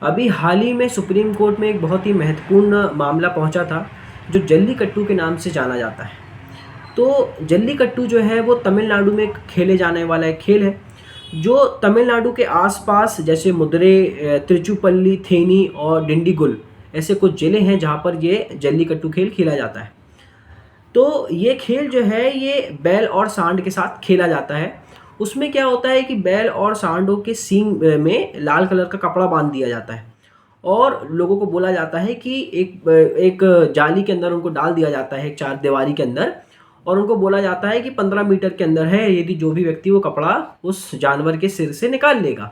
अभी हाल ही में supreme court में एक बहुत ही महत्वपूर्ण मामला पहुंचा था, जो जल्लीकट्टू के नाम से जाना जाता है। तो जल्लीकट्टू जो है वो तमिलनाडु में खेले जाने वाला एक खेल है, जो तमिलनाडु के आसपास जैसे मदुरै, तिरुचिरापल्ली, थेनी और डिंडीगुल ऐसे कुछ ज़िले हैं जहाँ पर ये जल्लीकट्टू खेल खेला जाता है। तो ये खेल जो है ये बैल और सांड के साथ खेला जाता है। उसमें क्या होता है कि बैल और सांडों के सींग में लाल कलर का कपड़ा बांध दिया जाता है और लोगों को बोला जाता है कि एक जाली के अंदर उनको डाल दिया जाता है, एक चार दीवारी के अंदर, और उनको बोला जाता है कि 15 मीटर के अंदर है, यदि जो भी व्यक्ति वो कपड़ा उस जानवर के सिर से निकाल लेगा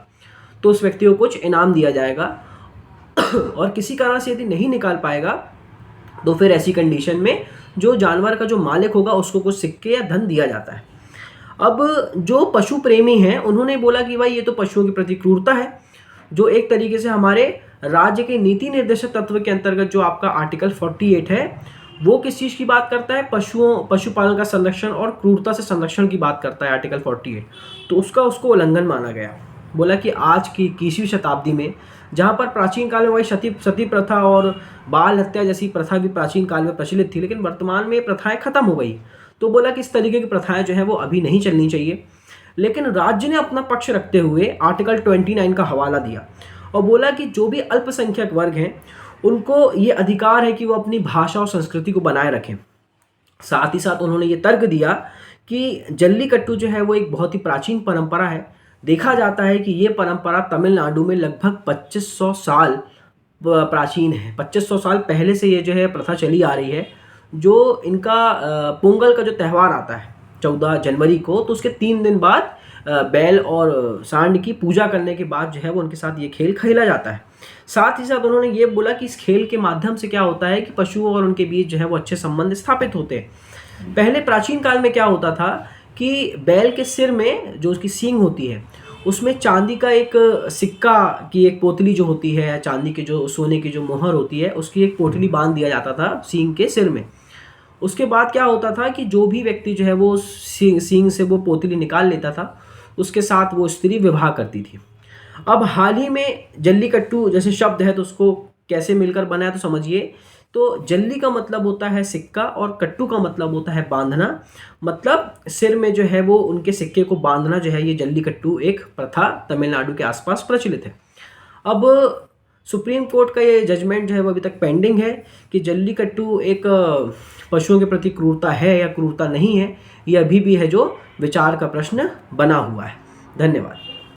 तो उस व्यक्ति को कुछ इनाम दिया जाएगा। और किसी कारण से यदि नहीं निकाल पाएगा तो फिर ऐसी कंडीशन में जो जानवर का जो मालिक होगा उसको कुछ सिक्के या धन दिया जाता है। अब जो पशु प्रेमी हैं उन्होंने बोला कि भाई ये तो पशुओं के प्रति क्रूरता है, जो एक तरीके से हमारे राज्य के नीति निर्देशक तत्व के अंतर्गत जो आपका आर्टिकल 48 है वो किस चीज़ की बात करता है, पशुपालन का संरक्षण और क्रूरता से संरक्षण की बात करता है आर्टिकल 48। तो उसको उल्लंघन माना गया। बोला कि आज की 21वीं शताब्दी में जहाँ पर प्राचीन काल में वही सती प्रथा और बाल हत्या जैसी प्रथा भी प्राचीन काल में प्रचलित थी, लेकिन वर्तमान में प्रथाएं खत्म हो गई। तो बोला कि इस तरीके की प्रथाएं जो है वो अभी नहीं चलनी चाहिए। लेकिन राज्य ने अपना पक्ष रखते हुए आर्टिकल 29 का हवाला दिया और बोला कि जो भी अल्पसंख्यक वर्ग हैं उनको ये अधिकार है कि वो अपनी भाषा और संस्कृति को बनाए रखें। साथ ही साथ उन्होंने ये तर्क दिया कि जल्लीकट्टू जो है वो एक बहुत ही प्राचीन परंपरा है। देखा जाता है कि ये परंपरा तमिलनाडु में लगभग 2500 साल प्राचीन है। 2500 साल पहले से ये जो है प्रथा चली आ रही है। जो इनका पोंगल का जो त्यौहार आता है 14 जनवरी को, तो उसके 3 दिन बाद बैल और सांड की पूजा करने के बाद जो है वो उनके साथ ये खेल खेला जाता है। साथ ही साथ उन्होंने ये बोला कि इस खेल के माध्यम से क्या होता है कि पशुओं और उनके बीच जो है वो अच्छे संबंध स्थापित होते हैं। पहले प्राचीन काल में क्या होता था कि बैल के सिर में जो उसकी सींग होती है उसमें चांदी का एक सिक्का की एक पोतली जो होती है, या चांदी के जो सोने की जो मोहर होती है उसकी एक पोटली बांध दिया जाता था सींग के सिर में। उसके बाद क्या होता था कि जो भी व्यक्ति जो है वो सींग से वो पोतली निकाल लेता था उसके साथ वो स्त्री विवाह करती थी। अब हाल ही में जल्लीकट्टू जैसे शब्द है तो उसको कैसे मिलकर बना है तो समझिए। तो जल्ली का मतलब होता है सिक्का और कट्टू का मतलब होता है बांधना। मतलब सिर में जो है वो उनके सिक्के को बांधना जो है ये जल्लीकट्टू एक प्रथा तमिलनाडु के आसपास प्रचलित है। अब सुप्रीम कोर्ट का ये जजमेंट जो है वो अभी तक पेंडिंग है कि जल्लीकट्टू एक पशुओं के प्रति क्रूरता है या क्रूरता नहीं है, ये अभी भी है जो विचार का प्रश्न बना हुआ है। धन्यवाद।